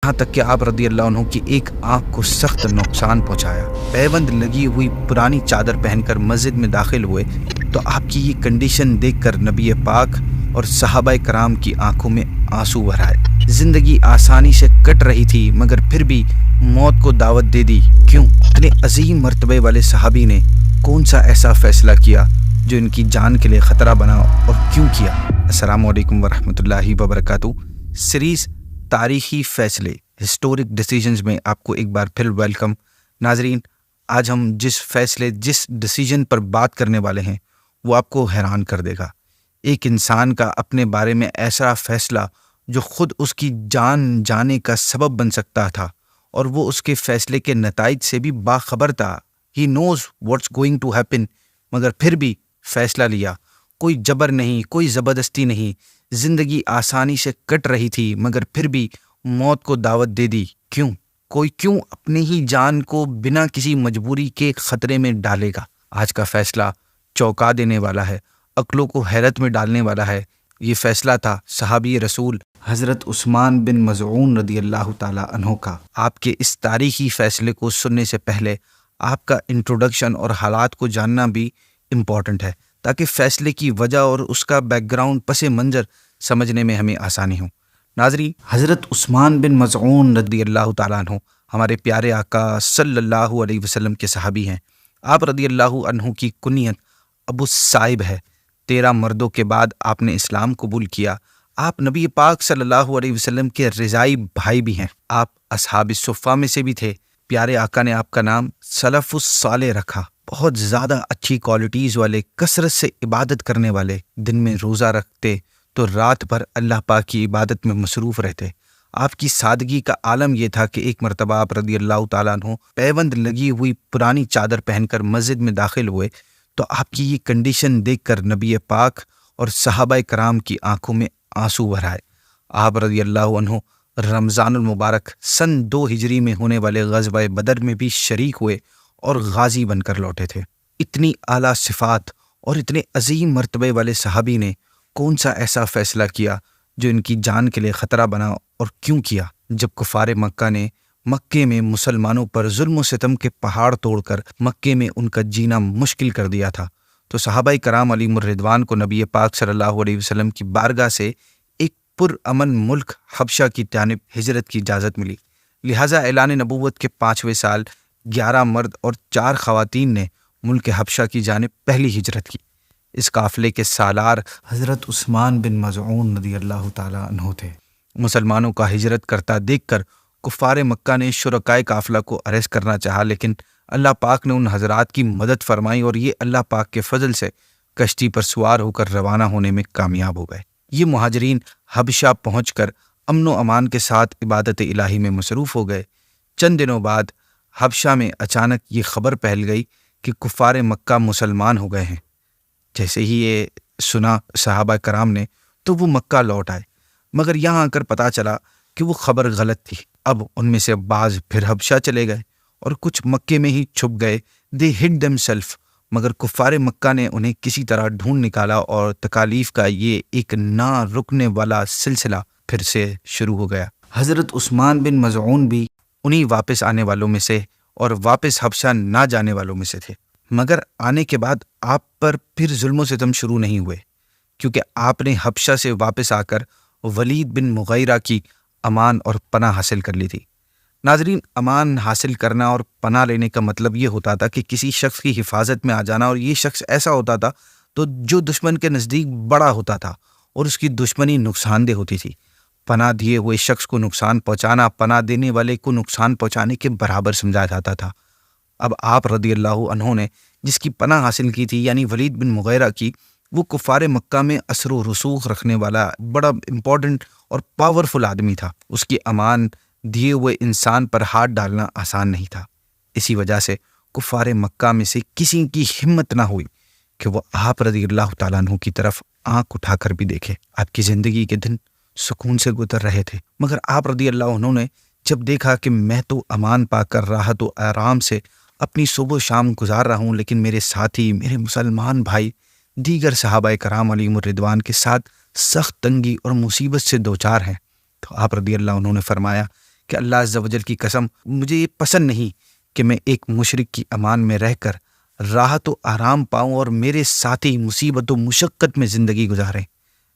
یہاں تک کہ آپ رضی اللہ عنہ کی ایک آنکھ کو سخت نقصان پہنچایا۔ پیوند لگی ہوئی پرانی چادر پہن کر مسجد میں داخل ہوئے تو آپ کی یہ کنڈیشن دیکھ کر نبی پاک اور صحابہ کرام کی آنکھوں میں آنسو بھر آئے۔ زندگی آسانی سے کٹ رہی تھی مگر پھر بھی موت کو دعوت دے دی کیوں؟ اتنے عظیم مرتبے والے صحابی نے کون سا ایسا فیصلہ کیا جو ان کی جان کے لیے خطرہ بنا اور کیوں کیا؟ السلام علیکم ورحمۃ اللہ وبرکاتہ۔ سیریز تاریخی فیصلے ہسٹورک ڈیسیجنز میں آپ کو ایک بار پھر ویلکم۔ ناظرین، آج ہم جس ڈیسیجن پر بات کرنے والے ہیں وہ آپ کو حیران کر دے گا۔ ایک انسان کا اپنے بارے میں ایسا فیصلہ جو خود اس کی جان جانے کا سبب بن سکتا تھا اور وہ اس کے فیصلے کے نتائج سے بھی باخبر تھا۔ ہی نوز واٹس گوئنگ ٹو ہیپن، مگر پھر بھی فیصلہ لیا۔ کوئی جبر نہیں، کوئی زبردستی نہیں، زندگی آسانی سے کٹ رہی تھی مگر پھر بھی موت کو دعوت دے دی کیوں؟ کوئی کیوں اپنی ہی جان کو بنا کسی مجبوری کے خطرے میں ڈالے گا؟ آج کا فیصلہ چونکا دینے والا ہے، عقلوں کو حیرت میں ڈالنے والا ہے۔ یہ فیصلہ تھا صحابی رسول حضرت عثمان بن مظعون رضی اللہ تعالی عنہ کا۔ آپ کے اس تاریخی فیصلے کو سننے سے پہلے آپ کا انٹروڈکشن اور حالات کو جاننا بھی امپورٹنٹ ہے تاکہ فیصلے کی وجہ اور اس کا بیک گراؤنڈ پس منظر سمجھنے میں ہمیں آسانی ہو۔ ناظرین، حضرت عثمان بن مظعون رضی اللہ تعالیٰ عنہ ہمارے پیارے آقا صلی اللہ علیہ وسلم کے صحابی ہیں۔ آپ رضی اللہ عنہ کی کنیت ابو الصائب ہے۔ 13 مردوں کے بعد آپ نے اسلام قبول کیا۔ آپ نبی پاک صلی اللہ علیہ وسلم کے رضائی بھائی بھی ہیں۔ آپ اصحاب الصفہ میں سے بھی تھے۔ پیارے آقا نے آپ کا نام سلف الصالح رکھا۔ بہت زیادہ اچھی کوالٹیز والے، کثرت سے عبادت کرنے والے، دن میں روزہ رکھتے تو رات بھر اللہ پاک کی عبادت میں مصروف رہتے۔ آپ کی سادگی کا عالم یہ تھا کہ ایک مرتبہ آپ رضی اللہ تعالیٰ عنہ پیوند لگی ہوئی پرانی چادر پہن کر مسجد میں داخل ہوئے تو آپ کی یہ کنڈیشن دیکھ کر نبی پاک اور صحابہ کرام کی آنکھوں میں آنسو بھر آئے۔ آپ رضی اللہ عنہ رمضان المبارک سن 2 ہجری میں ہونے والے غزوہ بدر میں بھی شریک ہوئے اور غازی بن کر لوٹے تھے۔ اتنی اعلیٰ صفات اور اتنے عظیم مرتبے والے صحابی نے کون سا ایسا فیصلہ کیا جو ان کی جان کے لیے خطرہ بنا اور کیوں کیا؟ جب کفار مکہ نے مکے میں مسلمانوں پر ظلم و ستم کے پہاڑ توڑ کر مکے میں ان کا جینا مشکل کر دیا تھا تو صحابہ کرام علیہم الرضوان کو نبی پاک صلی اللہ علیہ وسلم کی بارگاہ سے ایک پرامن ملک حبشہ کی جانب ہجرت کی اجازت ملی۔ لہٰذا اعلان نبوت کے 5ویں سال 11 مرد اور 4 خواتین نے ملک حبشہ کی جانب پہلی ہجرت کی۔ اس قافلے کے سالار حضرت عثمان بن مظعون رضی اللہ تعالیٰ عنہ تھے۔ مسلمانوں کا ہجرت کرتا دیکھ کر کفار مکہ نے شرکائے قافلہ کو اریسٹ کرنا چاہا، لیکن اللہ پاک نے ان حضرات کی مدد فرمائی اور یہ اللہ پاک کے فضل سے کشتی پر سوار ہو کر روانہ ہونے میں کامیاب ہو گئے۔ یہ مہاجرین حبشہ پہنچ کر امن و امان کے ساتھ عبادت الہی میں مصروف ہو گئے۔ چند دنوں بعد حبشہ میں اچانک یہ خبر پھیل گئی کہ کفار مکہ مسلمان ہو گئے ہیں۔ جیسے ہی یہ سنا صحابہ کرام نے تو وہ مکہ لوٹ آئے، مگر یہاں آ کر پتہ چلا کہ وہ خبر غلط تھی۔ اب ان میں سے بعض پھر حبشہ چلے گئے اور کچھ مکے میں ہی چھپ گئے۔ دے ہڈ دیم سیلف، مگر کفار مکہ نے انہیں کسی طرح ڈھونڈ نکالا اور تکالیف کا یہ ایک نہ رکنے والا سلسلہ پھر سے شروع ہو گیا۔ حضرت عثمان بن مظعون بھی انہی واپس آنے والوں میں سے اور واپس حبشہ نہ جانے والوں میں سے تھے، مگر آنے کے بعد آپ پر پھر ظلم و ستم شروع نہیں ہوئے، کیونکہ آپ نے حبشہ سے واپس آ کر ولید بن مغیرہ کی امان اور پناہ حاصل کر لی تھی۔ ناظرین، امان حاصل کرنا اور پناہ لینے کا مطلب یہ ہوتا تھا کہ کسی شخص کی حفاظت میں آ جانا، اور یہ شخص ایسا ہوتا تھا تو جو دشمن کے نزدیک بڑا ہوتا تھا اور اس کی دشمنی نقصان دہ ہوتی تھی۔ پناہ دیے ہوئے شخص کو نقصان پہنچانا پناہ دینے والے کو نقصان پہنچانے کے برابر سمجھا جاتا تھا۔ اب آپ رضی اللہ عنہ نے جس کی پناہ حاصل کی تھی، یعنی ولید بن مغیرہ کی، وہ کفار مکہ میں اثر و رسوخ رکھنے والا بڑا امپورٹنٹ اور پاورفل آدمی تھا۔ اس کی امان دیے ہوئے انسان پر ہاتھ ڈالنا آسان نہیں تھا۔ اسی وجہ سے کفار مکہ میں سے کسی کی ہمت نہ ہوئی کہ وہ آپ رضی اللہ تعالیٰ عنہ کی طرف آنکھ اٹھا کر بھی دیکھے۔ آپ کی زندگی کے دن سکون سے گزر رہے تھے، مگر آپ رضی اللہ عنہ نے جب دیکھا کہ میں تو امان پا کر راحت و آرام سے اپنی صبح و شام گزار رہا ہوں، لیکن میرے ساتھی، میرے مسلمان بھائی دیگر صحابہ کرام علیہم الرضوان کے ساتھ سخت تنگی اور مصیبت سے دوچار ہیں، تو آپ رضی اللہ عنہ نے فرمایا کہ اللہ عز و جل کی قسم مجھے یہ پسند نہیں کہ میں ایک مشرک کی امان میں رہ کر راحت و آرام پاؤں اور میرے ساتھی مصیبت و مشقت میں زندگی گزاریں۔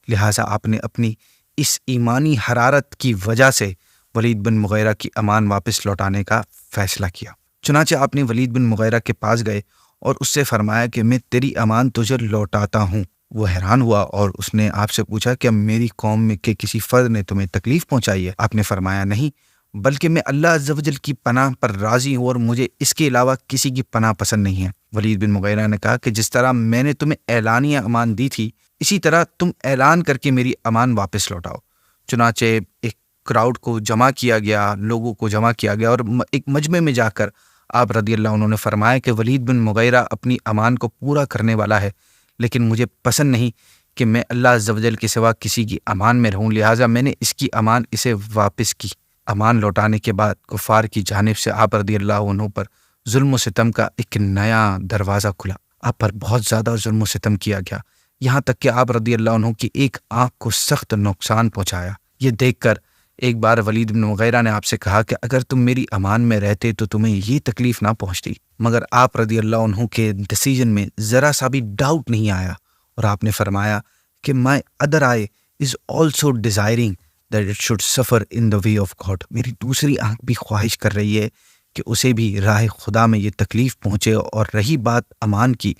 لہٰذا آپ نے اپنی اس ایمانی حرارت کی وجہ سے ولید بن مغیرہ کی امان واپس لوٹانے کا فیصلہ کیا۔ چنانچہ آپ نے ولید بن مغیرہ کے پاس گئے اور اس سے فرمایا کہ میں تیری امان تجھے لوٹاتا ہوں۔ وہ حیران ہوا اور اس نے آپ سے پوچھا کہ میری قوم میں کے کسی فرد نے تمہیں تکلیف پہنچائی ہے؟ آپ نے فرمایا نہیں، بلکہ میں اللہ عز و جل کی پناہ پر راضی ہوں اور مجھے اس کے علاوہ کسی کی پناہ پسند نہیں ہے۔ ولید بن مغیرہ نے کہا کہ جس طرح میں نے تمہیں اعلانیہ امان دی تھی، اسی طرح تم اعلان کر کے میری امان واپس لوٹاؤ۔ چنانچہ ایک کراؤڈ کو جمع کیا گیا، لوگوں کو جمع کیا گیا، اور ایک مجمع میں جا کر آپ رضی اللہ عنہ نے فرمایا کہ ولید بن مغیرہ اپنی امان کو پورا کرنے والا ہے، لیکن مجھے پسند نہیں کہ میں اللہ عز و جل کے سوا کسی کی امان میں رہوں، لہٰذا میں نے اس کی امان اسے واپس کی۔ امان لوٹانے کے بعد کفار کی جانب سے آپ رضی اللہ عنہ پر ظلم و ستم کا ایک نیا دروازہ کھلا۔ آپ پر بہت زیادہ ظلم و ستم کیا گیا، یہاں تک کہ آپ رضی اللہ عنہ کی ایک آنکھ کو سخت نقصان پہنچایا۔ یہ دیکھ کر ایک بار ولید بن مغیرہ نے آپ سے کہا کہ اگر تم میری امان میں رہتے تو تمہیں یہ تکلیف نہ پہنچتی، مگر آپ رضی اللہ عنہ کے ڈیسیژن میں ذرا سا بھی ڈاؤٹ نہیں آیا، اور آپ نے فرمایا کہ my other eye is also desiring that it should suffer in the way of God۔ میری دوسری آنکھ بھی خواہش کر رہی ہے کہ اسے بھی راہ خدا میں یہ تکلیف پہنچے، اور رہی بات امان کی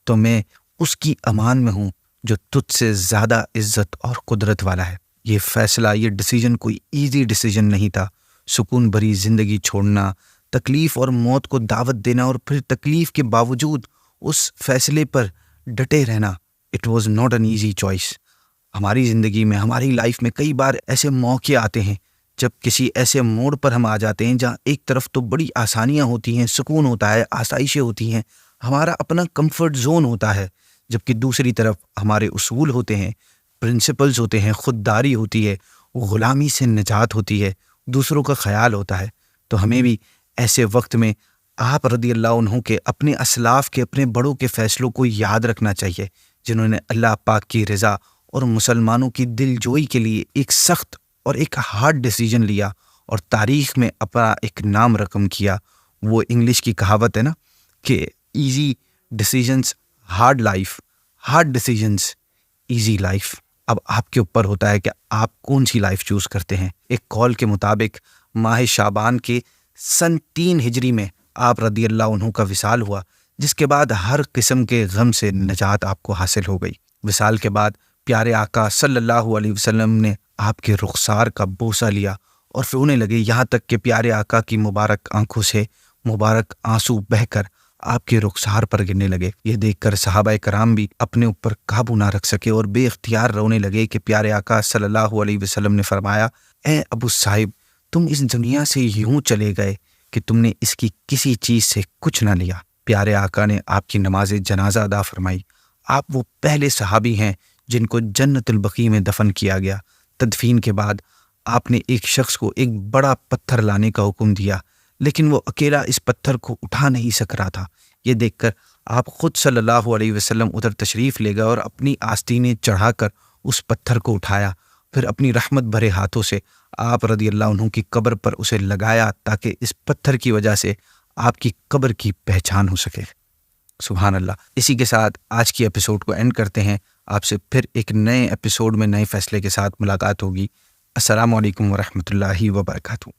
تو میں اس کی امان میں ہوں جو تجھ سے زیادہ عزت اور قدرت والا ہے۔ یہ فیصلہ، یہ ڈیسیژن کوئی ایزی ڈیسیژن نہیں تھا۔ سکون بھری زندگی چھوڑنا، تکلیف اور موت کو دعوت دینا، اور پھر تکلیف کے باوجود اس فیصلے پر ڈٹے رہنا، it was not an easy choice. ہماری زندگی میں، ہماری لائف میں کئی بار ایسے موقع آتے ہیں جب کسی ایسے موڑ پر ہم آ جاتے ہیں جہاں ایک طرف تو بڑی آسانیاں ہوتی ہیں، سکون ہوتا ہے، آسائشیں ہوتی ہیں، ہمارا اپنا کمفرٹ زون ہوتا ہے، جبکہ دوسری طرف ہمارے اصول ہوتے ہیں، پرنسپلز ہوتے ہیں، خودداری ہوتی ہے، غلامی سے نجات ہوتی ہے، دوسروں کا خیال ہوتا ہے۔ تو ہمیں بھی ایسے وقت میں آپ رضی اللہ عنہ کے، اپنے اسلاف کے، اپنے بڑوں کے فیصلوں کو یاد رکھنا چاہیے، جنہوں نے اللہ پاک کی رضا اور مسلمانوں کی دل جوئی کے لیے ایک سخت اور ایک ہارڈ ڈیسیجن لیا اور تاریخ میں اپنا ایک نام رقم کیا۔ وہ انگلش کی کہاوت ہے نا کہ easy decisions hard life, hard decisions easy life. اب آپ کے اوپر ہوتا ہے کہ آپ کون سی لائف چوز کرتے ہیں۔ ایک قول کے مطابق ماہ شعبان کے سن 3 ہجری میں آپ رضی اللہ عنہ کا وصال ہوا، جس کے بعد ہر قسم کے غم سے نجات آپ کو حاصل ہو گئی۔ وصال کے بعد پیارے آقا صلی اللہ علیہ وسلم نے آپ کے رخسار کا بوسہ لیا اور پھر رونے لگے، یہاں تک کہ پیارے آقا کی مبارک آنکھوں سے مبارک آنسو بہہ کر آپ کے رخسار پر گرنے لگے۔ یہ دیکھ کر صحابہ کرام بھی اپنے اوپر قابو نہ رکھ سکے اور بے اختیار رونے لگے کہ پیارے آقا صلی اللہ علیہ وسلم نے فرمایا، اے ابو صاحب، تم اس دنیا سے یوں چلے گئے کہ تم نے اس کی کسی چیز سے کچھ نہ لیا۔ پیارے آقا نے آپ کی نماز جنازہ ادا فرمائی۔ آپ وہ پہلے صحابی ہیں جن کو جنت البقیع میں دفن کیا گیا۔ تدفین کے بعد آپ نے ایک شخص کو ایک بڑا پتھر لانے کا حکم دیا، لیکن وہ اکیلا اس پتھر کو اٹھا نہیں سک رہا تھا۔ یہ دیکھ کر آپ خود صلی اللہ علیہ وسلم ادھر تشریف لے گئے اور اپنی آستینیں چڑھا کر اس پتھر کو اٹھایا، پھر اپنی رحمت بھرے ہاتھوں سے آپ رضی اللہ عنہ کی قبر پر اسے لگایا تاکہ اس پتھر کی وجہ سے آپ کی قبر کی پہچان ہو سکے۔ سبحان اللہ۔ اسی کے ساتھ آج کی ایپیسوڈ کو اینڈ کرتے ہیں۔ آپ سے پھر ایک نئے ایپیسوڈ میں نئے فیصلے کے ساتھ ملاقات ہوگی۔ السلام علیکم ورحمۃ اللہ وبرکاتہ۔